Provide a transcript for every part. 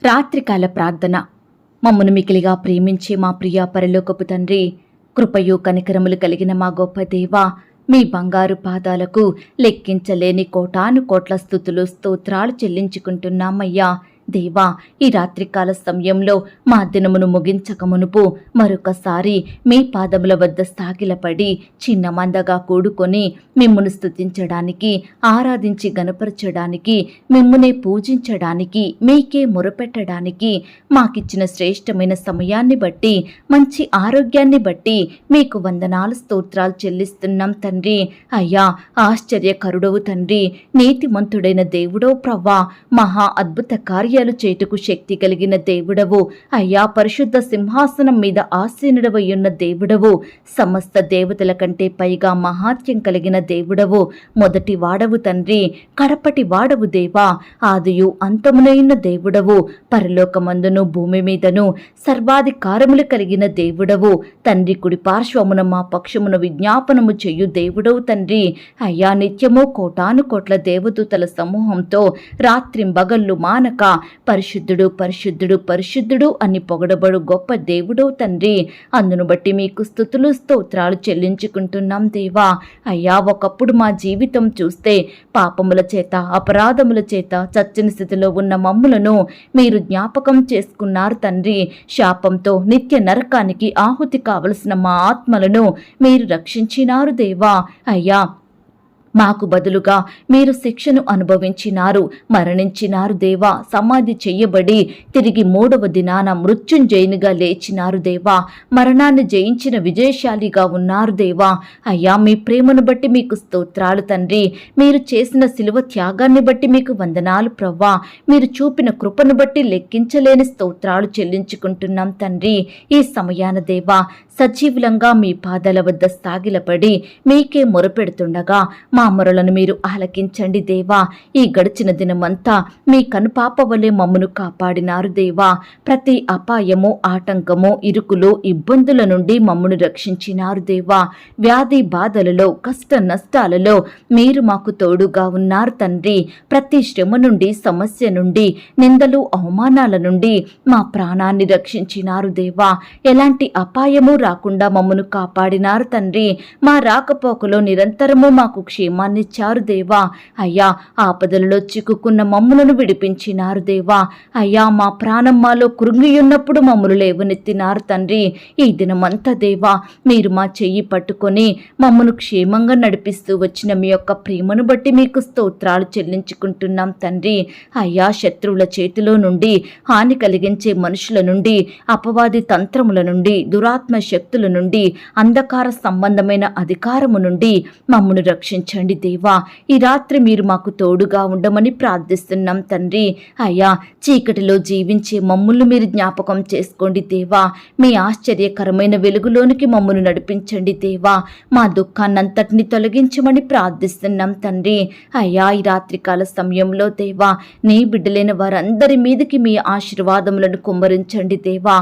రాత్రికాల ప్రార్థన. మమ్మను మికిలిగా ప్రేమించే మా ప్రియ పరలోకపు తండ్రి, కృపయు కనికరములు కలిగిన మా గొప్ప దేవా, మీ బంగారు పాదాలకు లెక్కించలేని కోటాను కోట్ల స్తుతులు స్తోత్రాలు చెల్లించుకుంటున్నామయ్యా. దేవా, ఈ రాత్రికాల సమయంలో మా దినమును ముగించక మునుపు మరొకసారి మీ పాదముల వద్ద సాగిలపడి చిన్న మందగా కూడుకొని మిమ్మును స్తుతించడానికి, ఆరాధించి గనపరచడానికి, మిమ్మునే పూజించడానికి, మీకే మొరపెట్టడానికి మాకిచ్చిన శ్రేష్టమైన సమయాన్ని బట్టి, మంచి ఆరోగ్యాన్ని బట్టి మీకు వందనాలు స్తోత్రాలు చెల్లిస్తున్నాం తండ్రి. అయ్యా, ఆశ్చర్యకరుడవు తండ్రి, నీతిమంతుడైన దేవుడో ప్రవ్వా, మహా అద్భుత కార్యాలు చేటుకు శక్తి కలిగిన దేవుడవు అయ్యా, పరిశుద్ధ సింహాసనం మీద ఆసీనుడవయ్యున్న దేవుడవు, సమస్త దేవతల కంటే పైగా మహాత్యం కలిగిన దేవుడవు, మొదటి వాడవు తండ్రి, కడపటి వాడవు దేవా, ఆదియు అంతమునైన దేవుడవు, పరలోకమందును భూమి మీదను సర్వాధికారములు కలిగిన దేవుడవు, తండ్రి కుడి పార్శ్వమున మా పక్షమున విజ్ఞాపనము చెయ్యు దేవుడవు తండ్రి. అయ్యా, నిత్యము కోటాను కోట్ల దేవదూతల సమూహంతో రాత్రింబగళ్ళు మానక పరిశుద్ధుడు పరిశుద్ధుడు పరిశుద్ధుడు అని పొగడబడు గొప్ప దేవుడవు తండ్రి. అందును బట్టి మీకు స్తుతులు స్తోత్రాలు చెల్లించుకుంటున్నాం దేవా. అయ్యా, ఒకప్పుడు మా జీవితం చూస్తే పాపముల చేత అపరాధముల చేత చచ్చిన స్థితిలో ఉన్న మమ్ములను మీరు జ్ఞాపకం చేసుకున్నారు తండ్రి. శాపంతో నిత్య నరకానికి ఆహుతి కావలసిన మా ఆత్మలను మీరు రక్షించినారు దేవా. అయ్యా, మాకు బదులుగా మీరు శిక్షను అనుభవించినారు, మరణించినారు దేవా, సమాధి చెయ్యబడి తిరిగి 3వ దినాన మృత్యుంజయునిగా లేచినారు దేవా, మరణాన్ని జయించిన విజయశాలిగా ఉన్నారు దేవా. అయ్యా, మీ ప్రేమను బట్టి మీకు స్తోత్రాలు తండ్రి, మీరు చేసిన శిలువ త్యాగాన్ని బట్టి మీకు వందనాలు ప్రవ్వా, మీరు చూపిన కృపను బట్టి లెక్కించలేని స్తోత్రాలు చెల్లించుకుంటున్నాం తండ్రి. ఈ సమయాన దేవా, సజీవులంగా మీ పాదాల వద్ద సాగిలపడి మీకే మొరపెడుతుండగా మా మొరలను మీరు ఆలకించండి దేవా. ఈ గడిచిన దినమంతా మీ కనుపాప వలె మమ్మను కాపాడినారు దేవా. ప్రతి అపాయము, ఆటంకము, ఇరుకులు, ఇబ్బందుల నుండి మమ్మను రక్షించినారు దేవా. వ్యాధి బాధలలో, కష్ట నష్టాలలో మీరు మాకు తోడుగా ఉన్నారు తండ్రి. ప్రతి శ్రమ నుండి, సమస్య నుండి, నిందలు, అవమానాల నుండి మా ప్రాణాన్ని రక్షించినారు దేవా. ఎలాంటి అపాయము రాకుండా మమ్మను కాపాడినారు తండ్రి. మా రాకపోకలో నిరంతరము మాకు క్షేమాన్నిచ్చారు దేవా. అయ్యా, ఆపదలలో చిక్కుకున్న మమ్ములను విడిపించినారు దేవా. అయ్యా, మా ప్రాణం మాలో కృంగియున్నప్పుడు మమ్మను లేవనెత్తినారు తండ్రి. ఈ దినమంతా దేవా, మీరు మా చెయ్యి పట్టుకొని మమ్మను క్షేమంగా నడిపిస్తూ వచ్చిన మీ యొక్క ప్రేమను బట్టి మీకు స్తోత్రాలు చెల్లించుకుంటున్నాం తండ్రి. అయ్యా, శత్రువుల చేతిలో నుండి, హాని కలిగించే మనుషుల నుండి, అపవాది తంత్రముల నుండి, దురాత్మ శక్తుల నుండి, అంధకార సంబంధమైన అధికారము నుండి మమ్మను రక్షించండి దేవా. ఈ రాత్రి మీరు మాకు తోడుగా ఉండమని ప్రార్థిస్తున్నాం తండ్రి. అయ్యా, చీకటిలో జీవించే మమ్ములను మీరు జ్ఞాపకం చేసుకోండి దేవా. మీ ఆశ్చర్యకరమైన వెలుగులోనికి మమ్మను నడిపించండి దేవా. మా దుఃఖాన్నంతటిని తొలగించమని ప్రార్థిస్తున్నాం తండ్రి. అయ్యా, ఈ రాత్రికాల సమయంలో దేవా, నీ బిడ్డలైన వారందరి మీదకి మీ ఆశీర్వాదములను కుమ్మరించండి దేవా.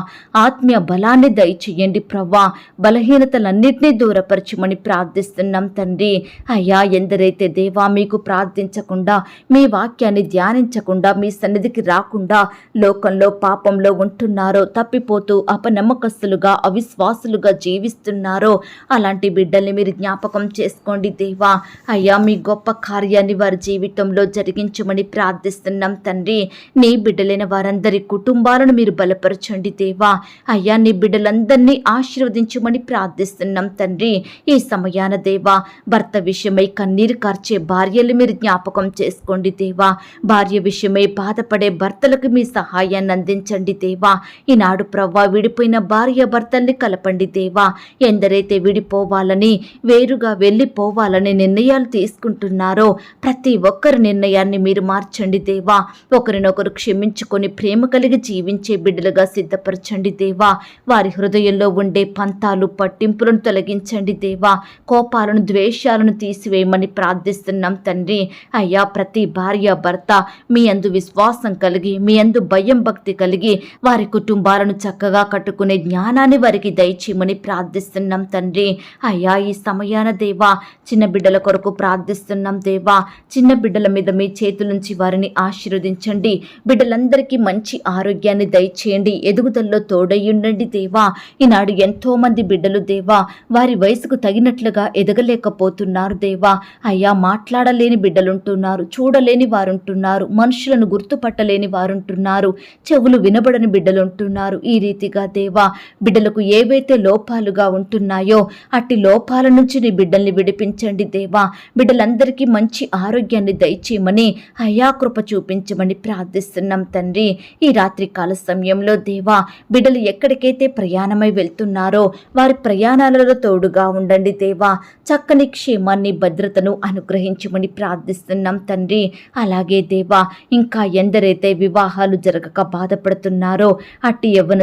ఆత్మీయ బలాన్ని దయచేయండి ప్రవ్వా. బలహీనతలన్నింటినీ దూరపరచమని ప్రార్థిస్తున్నాం తండ్రి. అయ్యా, ఎందరైతే దేవా మీకు ప్రార్థించకుండా, మీ వాక్యాన్ని ధ్యానించకుండా, మీ సన్నిధికి రాకుండా లోకంలో పాపంలో ఉంటున్నారో, తప్పిపోతూ అపనమ్మకస్తులుగా, అవిశ్వాసులుగా జీవిస్తున్నారో అలాంటి బిడ్డల్ని మీరు జ్ఞాపకం చేసుకోండి దేవా. అయ్యా, మీ గొప్ప కార్యాన్ని వారి జీవితంలో జరిగించమని ప్రార్థిస్తున్నాం తండ్రి. నీ బిడ్డలైన వారందరి కుటుంబాలను మీరు బలపరచండి దేవా. అయ్యా, నీ బిడ్డలందరినీ ఆశీర్వదించమని ప్రార్థిస్తున్నాం తండ్రి. ఈ సమయాన దేవా, భర్త విషయమై కన్నీరు కార్చే భార్యలు మీరు జ్ఞాపకం చేసుకోండి దేవా. భార్య విషయమై బాధపడే భర్తలకు మీ సహాయాన్ని అందించండి దేవా. ఈనాడు ప్రవ్వా, విడిపోయిన భార్య భర్తల్ని కలపండి దేవా. ఎందరైతే విడిపోవాలని, వేరుగా వెళ్ళిపోవాలని నిర్ణయాలు తీసుకుంటున్నారో ప్రతి ఒక్కరి నిర్ణయాన్ని మీరు మార్చండి దేవా. ఒకరినొకరు క్షమించుకొని ప్రేమ కలిగి జీవించే బిడ్డలుగా సిద్ధపరచండి దేవా. వారి హృదయంలో ఉండే పంతాలు, పట్టింపులను తొలగించండి దేవా. కోపాలను, ద్వేషాలను తీసివేయమని దయచేయమని ప్రార్థిస్తున్నాం తండ్రి. అయ్యా, ప్రతి భార్య భర్త మీ యందు విశ్వాసం కలిగి, మీ యందు భయం భక్తి కలిగి వారి కుటుంబాలను చక్కగా కట్టుకునే జ్ఞానాన్ని వారికి దయచేయమని ప్రార్థిస్తున్నాం తండ్రి. అయ్యా, ఈ సమయాన దేవా చిన్న బిడ్డల కొరకు ప్రార్థిస్తున్నాం దేవా. చిన్న బిడ్డల మీద మీ చేతుల నుంచి వారిని ఆశీర్వదించండి. బిడ్డలందరికీ మంచి ఆరోగ్యాన్ని దయచేయండి. ఎదుగుదలలో తోడయ్యుండండి దేవా. ఈనాడు ఎంతో మంది బిడ్డలు దేవా వారి వయసుకు తగినట్లుగా ఎదగలేకపోతున్నారు దేవా. అయ్యా, మాట్లాడలేని బిడ్డలుంటున్నారు, చూడలేని వారుంటున్నారు, మనుషులను గుర్తుపట్టలేని వారుంటున్నారు, చెవులు వినబడని బిడ్డలుంటున్నారు. ఈ రీతిగా దేవా బిడ్డలకు ఏవైతే లోపాలుగా ఉంటున్నాయో అట్టి లోపాల నుంచి నీ బిడ్డల్ని విడిపించండి దేవా. బిడ్డలందరికీ మంచి ఆరోగ్యాన్ని దయచేయమని అయ్యా కృప చూపించమని ప్రార్థిస్తున్నాం తండ్రి. ఈ రాత్రి కాల సమయంలో దేవా బిడ్డలు ఎక్కడికైతే ప్రయాణమై వెళ్తున్నారో వారి ప్రయాణాలలో తోడుగా ఉండండి దేవా. చక్కని క్షేమాన్ని భద్రతను అనుగ్రహించమని ప్రార్థిస్తున్నాం తండ్రి. అలాగే దేవా ఇంకా ఎందరైతే వివాహాలు జరగక బాధపడుతున్నారో అట్టి యవ్వన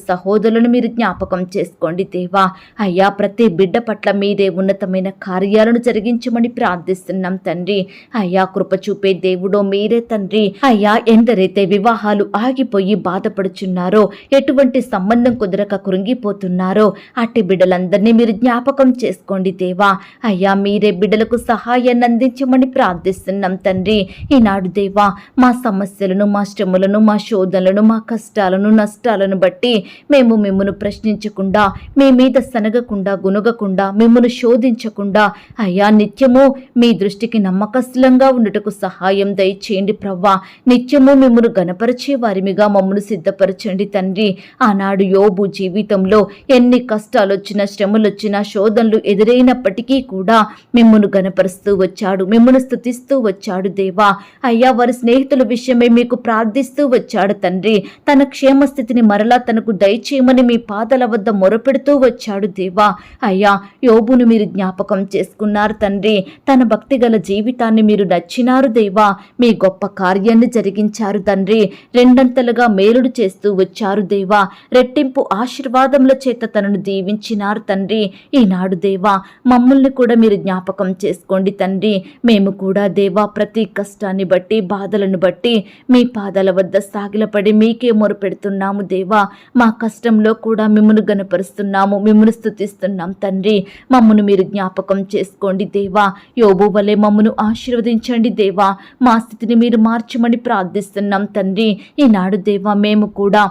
సహోదరులను మీరు జ్ఞాపకం చేసుకోండి దేవా. అయ్యా, ప్రతి బిడ్డ పట్ల మీరే ఉన్నతమైన కార్యాలను జరిగించమని ప్రార్థిస్తున్నాం తండ్రి. అయ్యా, కృప చూపే దేవుడో మీరే తండ్రి. అయ్యా, ఎందరైతే వివాహాలు ఆగిపోయి బాధపడుచున్నారో, ఎటువంటి సంబంధం కుదరక కృంగిపోతున్నారో అట్టి బిడ్డలందరినీ మీరు జ్ఞాపకం చేసుకోండి దేవా. అయ్యా, మీరే బిడ్డలకు సహాయాన్ని అందించమని ప్రార్థిస్తున్నాం తండ్రి. ఈనాడు దేవా మా సమస్యలను, మా శ్రమలను, మా శోధనలను, మా కష్టాలను, నష్టాలను బట్టి మేము మిమ్మను ప్రశ్నించకుండా, మీ మీద సనగకుండా, గునుగకుండా, మిమ్మను శోధించకుండా అయ్యా నిత్యము మీ దృష్టికి నమ్మకస్తులంగా ఉండుటకు సహాయం దయచేయండి ప్రవ్వా. నిత్యము మిమ్మను గణపరిచే వారిమిగా మమ్మను సిద్ధపరచండి తండ్రి. ఆనాడు యోబు జీవితంలో ఎన్ని కష్టాలు వచ్చినా, శ్రమలు వచ్చినా, శోధనలు ఎదురైనప్పటికీ కూడా మిమ్మను గణపరుస్తూ వచ్చాడు, మిమ్మను స్తుతిస్తూ వచ్చాడు దేవా. అయ్యా, వారి స్నేహితుల విషయమై మీకు ప్రార్థిస్తూ వచ్చాడు తండ్రి. తన క్షేమస్థితిని మరలా తనకు దయచేయమని మీ పాదాల వద్ద మొరపెడుతూ వచ్చాడు దేవా. అయ్యా, యోబును మీరు జ్ఞాపకం చేసుకున్నారు తండ్రి. తన భక్తిగల జీవితాన్ని మీరు నచ్చినారు దేవా. మీ గొప్ప కార్యాన్ని జరిగించారు తండ్రి. రెండంతలుగా మేలుడు చేస్తూ వచ్చారు దేవా. రెట్టింపు ఆశీర్వాదముల చేత తనను దీవించినారు తండ్రి. ఈనాడు దేవా మమ్మల్ని కూడా మీరు జ్ఞాపకం చేసుకోండి తండ్రి. మేము కూడా దేవా ప్రతి కష్టాన్ని బట్టి, బాధలను బట్టి మీ పాదాల వద్ద సాగిలపడి మీకే మొరపెడుతున్నాము దేవా. మా కష్టంలో కూడా మిమ్మల్ని గణపరుస్తున్నాము, మిమ్మల్ని స్తుతిస్తున్నాం తండ్రి. మమ్మను మీరు జ్ఞాపకం చేసుకోండి దేవా. యోబు వలె మమ్మను ఆశీర్వదించండి దేవా. మా స్థితిని మీరు మార్చమని ప్రార్థిస్తున్నాం తండ్రి. ఈనాడు దేవా మేము కూడా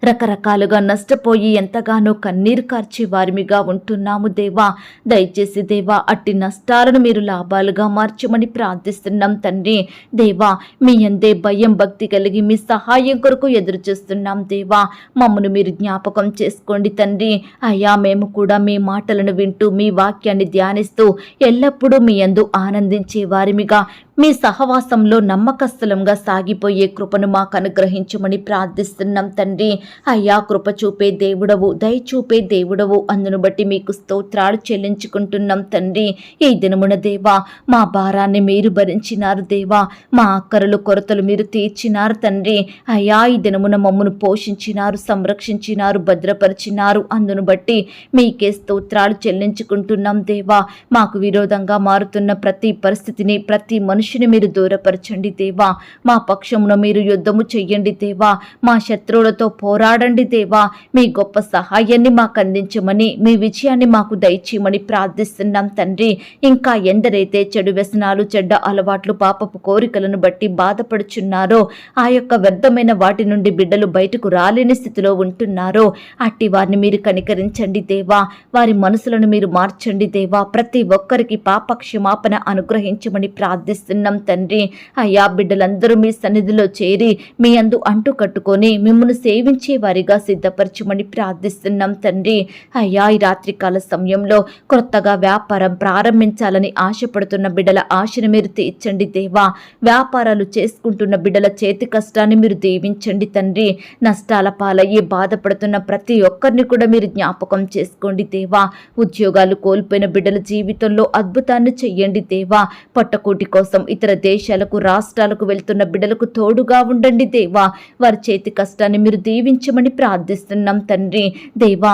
రకరకాలుగా నష్టపోయి ఎంతగానో కన్నీరు కార్చే వారిమిగా ఉంటున్నాము దేవా. దయచేసి దేవా అట్టి నష్టాలను మీరు లాభాలుగా మార్చమని ప్రార్థిస్తున్నాం తండ్రి. దేవా మీ అందే భయం భక్తి కలిగి మీ సహాయం కొరకు ఎదురు చూస్తున్నాం దేవా. మమ్మను మీరు జ్ఞాపకం చేసుకోండి తండ్రి. అయ్యా, మేము కూడా మీ మాటలను వింటూ, మీ వాక్యాన్ని ధ్యానిస్తూ ఎల్లప్పుడూ మీ యందు ఆనందించే వారిమిగా, మీ సహవాసంలో నమ్మకస్తులంగా సాగిపోయే కృపను మాకు అనుగ్రహించమని ప్రార్థిస్తున్నాం తండ్రి. అయ్యా, కృప చూపే దేవుడవు, దయ చూపే దేవుడవు, అందును బట్టి మీకు స్తోత్రాలు చెల్లించుకుంటున్నాం తండ్రి. ఈ దినమున దేవా మా భారాన్ని మీరు భరించినారు దేవా. మా అక్కరలు కొరతలు మీరు తీర్చినారు తండ్రి. అయ్యా, ఈ దినమున మమ్మను పోషించినారు, సంరక్షించినారు, భద్రపరిచినారు. అందును బట్టి మీకే స్తోత్రాలు చెల్లించుకుంటున్నాం దేవా. మాకు విరోధంగా మారుతున్న ప్రతి పరిస్థితిని, ప్రతి మనుషుని మీరు దూరపరచండి దేవా. మా పక్షమున మీరు యుద్ధము చెయ్యండి దేవా. మా శత్రువులతో పోరాడండి దేవా. మీ గొప్ప సహాయాన్ని మాకు అందించమని, మీ విజయాన్ని మాకు దయచేయమని ప్రార్థిస్తున్నాం తండ్రి. ఇంకా ఎందరైతే చెడు వ్యసనాలు, చెడ్డ అలవాట్లు, పాపపు కోరికలను బట్టి బాధపడుచున్నారో, ఆ యొక్క వ్యర్థమైన వాటి నుండి బిడ్డలు బయటకు రాలేని స్థితిలో ఉంటున్నారో అట్టి వారిని మీరు కనికరించండి దేవా. వారి మనసులను మీరు మార్చండి దేవా. ప్రతి ఒక్కరికి పాప క్షమాపణ అనుగ్రహించమని ప్రార్థిస్తున్నాం తండ్రి. అయ్యా, బిడ్డలందరూ మీ సన్నిధిలో చేరి మీ అందు అంటు కట్టుకొని మిమ్మల్ని సేవించే వారిగా సిద్ధపరచమని ప్రార్థిస్తున్నాం తండ్రి. అయ్యా, ఈ రాత్రికాల సమయంలో కొత్తగా వ్యాపారం ప్రారంభించాలని ఆశపడుతున్న బిడ్డల ఆశను మీరు తీర్చండి దేవా. వ్యాపారాలు చేసుకుంటున్న బిడ్డల చేతి కష్టాన్ని మీరు దీవించండి తండ్రి. నష్టాల పాలయ్యి బాధపడుతున్న ప్రతి ఒక్కరిని కూడా మీరు జ్ఞాపకం చేసుకోండి దేవా. ఉద్యోగాలు కోల్పోయిన బిడ్డల జీవితంలో అద్భుతాన్ని చెయ్యండి దేవా. పొట్టకూటి కోసం ఇతర దేశాలకు, రాష్ట్రాలకు వెళ్తున్న బిడ్డలకు తోడుగా ఉండండి దేవా. వారి చేతి కష్టాన్ని మీరు దీవించమని ప్రార్థిస్తున్నాం తండ్రి. దేవా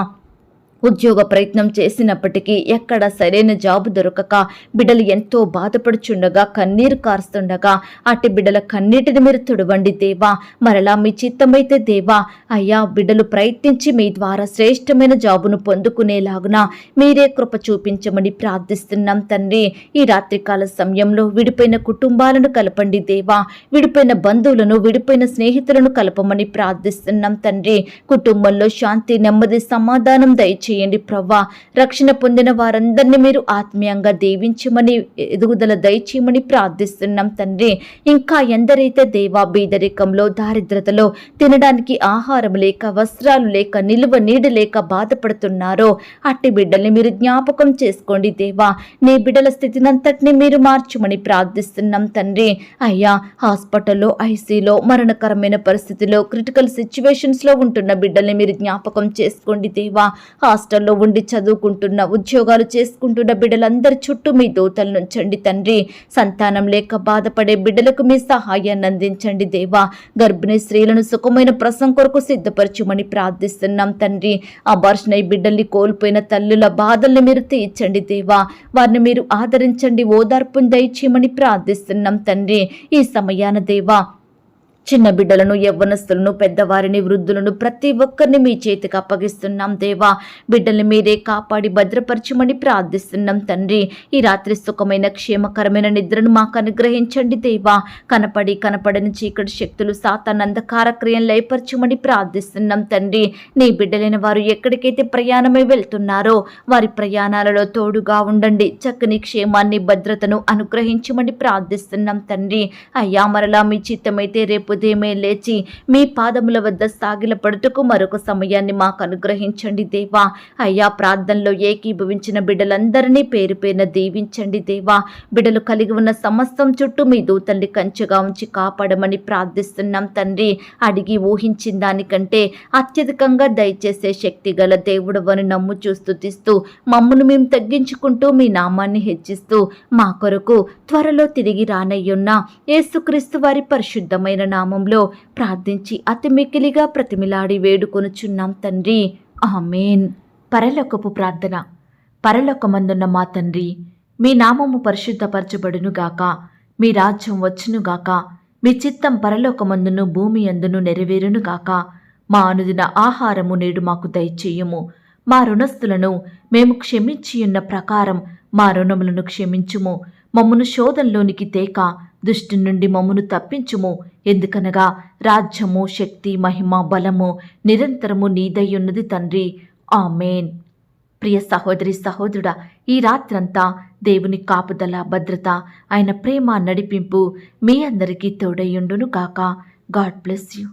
ఉద్యోగ ప్రయత్నం చేసినప్పటికీ ఎక్కడ సరైన జాబు దొరకక బిడ్డలు ఎంతో బాధపడుచుండగా కన్నీరు కారుస్తుండగా అట్టి బిడ్డల కన్నీటిని మీరు తుడవండి దేవా. మరలా మీ చిత్తమైతే దేవా అయ్యా బిడ్డలు ప్రయత్నించి మీ ద్వారా శ్రేష్టమైన జాబును పొందుకునేలాగున మీరే కృప చూపించమని ప్రార్థిస్తున్నాం తండ్రి. ఈ రాత్రికాల సమయంలో విడిపోయిన కుటుంబాలను కలపండి దేవా. విడిపోయిన బంధువులను విడిపోయిన స్నేహితులను కలపమని ప్రార్థిస్తున్నాం తండ్రి. కుటుంబంలో శాంతి నెమ్మది సమాధానం దయచేయండి ప్రవ్వా. రక్షణ పొందిన వారందరినీ మీరు ఆత్మీయంగా దీవించమని ఎదుగుదల దయచేయమని ప్రార్థిస్తున్నాం తండ్రి. ఇంకా ఎందరైతే దేవా బీదరికంలో దారిద్రతలో తినడానికి ఆహారం లేక వస్త్రాలు లేక నిలువ నీడ లేక బాధపడుతున్నారో అట్టి బిడ్డల్ని మీరు జ్ఞాపకం చేసుకోండి దేవా. నీ బిడ్డల స్థితినంతటిని మీరు మార్చమని ప్రార్థిస్తున్నాం తండ్రి. అయ్యా హాస్పిటల్లో ఐసీలో మరణకరమైన పరిస్థితిలో క్రిటికల్ సిచ్యువేషన్స్ లో ఉంటున్న బిడ్డల్ని మీరు జ్ఞాపకం చేసుకోండి దేవా. హాస్టల్లో ఉండి చదువుకుంటున్న ఉద్యోగాలు చేసుకుంటున్న బిడ్డలందరి చుట్టూ మీ దూతలను ఉంచండి తండ్రి. సంతానం లేక బాధపడే బిడ్డలకు మీ సహాయాన్ని అందించండి దేవా. గర్భిణీ స్త్రీలను సుఖమైన ప్రసవం కొరకు సిద్ధపరచుమని ప్రార్థిస్తున్నాం తండ్రి. అబార్షన్ అయి బిడ్డల్ని కోల్పోయిన తల్లుల బాధల్ని మీరు తీర్చండి దేవా. వారిని మీరు ఆదరించండి, ఓదార్పును దయచేయమని ప్రార్థిస్తున్నాం తండ్రి. ఈ సమయాన దేవా చిన్న బిడ్డలను యవ్వనస్తులను పెద్దవారిని వృద్ధులను ప్రతి ఒక్కరిని మీ చేతికి అప్పగిస్తున్నాం దేవా. బిడ్డల్ని మీరే కాపాడి భద్రపరచమని ప్రార్థిస్తున్నాం తండ్రి. ఈ రాత్రి సుఖమైన క్షేమకరమైన నిద్రను మాకు అనుగ్రహించండి దేవా. కనపడి కనపడని చీకటి శక్తులు సాతాను అంధకార క్రియను లయపరచమని ప్రార్థిస్తున్నాం తండ్రి. నీ బిడ్డలైన వారు ఎక్కడికైతే ప్రయాణమై వెళ్తున్నారో వారి ప్రయాణాలలో తోడుగా ఉండండి. చక్కని క్షేమాన్ని భద్రతను అనుగ్రహించమని ప్రార్థిస్తున్నాం తండ్రి. అయ్యా మరలా మీ చిత్తమైతే రేపు ఉదయమే లేచి మీ పాదముల వద్ద సాగిలపడుటకు మరొక సమయాన్ని మాకు అనుగ్రహించండి దేవా. అయ్యా ప్రార్థనలో ఏకీభవించిన బిడ్డలందరినీ పేరు పేరున దీవించండి దేవా. బిడ్డలు కలిగి ఉన్న సమస్తం చుట్టూ మీ దూతల్ని కంచెగా ఉంచి కాపాడమని ప్రార్థిస్తున్నాం తండ్రి. అడిగి ఊహించిన దానికంటే అత్యధికంగా దయచేసే శక్తి గల దేవుడవని నమ్ముచూ స్తుతిస్తూ మమ్మను మేము తగ్గించుకుంటూ మీ నామాన్ని హెచ్చిస్తూ మా కొరకు త్వరలో తిరిగి రానయ్యున్న యేసుక్రీస్తు వారి పరిశుద్ధమైన నామంలో ప్రార్థించి అతి మిక్కిలిగా ప్రతిమిలాడి వేడుకొనుచున్నాం తండ్రి. ఆమేన్. పరలోకపు ప్రార్థన. పరలోకమందున్న మా తండ్రి, మీ నామము పరిశుద్ధపరచబడునుగాక, మీ రాజ్యం వచ్చునుగాక, మీ చిత్తం పరలోకమందును భూమి అందును నెరవేరునుగాక. మా అనుదిన ఆహారము నేడు మాకు దయచేయుము. మా రుణస్థులను మేము క్షమించియున్న ప్రకారం మా రుణములను క్షమించుము. మమ్మను శోధంలోనికి తేక దుష్టి నుండి మమ్మను తప్పించుము. ఎందుకనగా రాజ్యము శక్తి మహిమ బలము నిరంతరము నీదయ్యున్నది తండ్రి. ఆమేన్. ప్రియ సహోదరి సహోదరుడా, ఈ రాత్రంతా దేవుని కాపుదల భద్రత ఆయన ప్రేమ నడిపింపు మీ అందరికీ తోడయ్యుండును గాక. God bless you.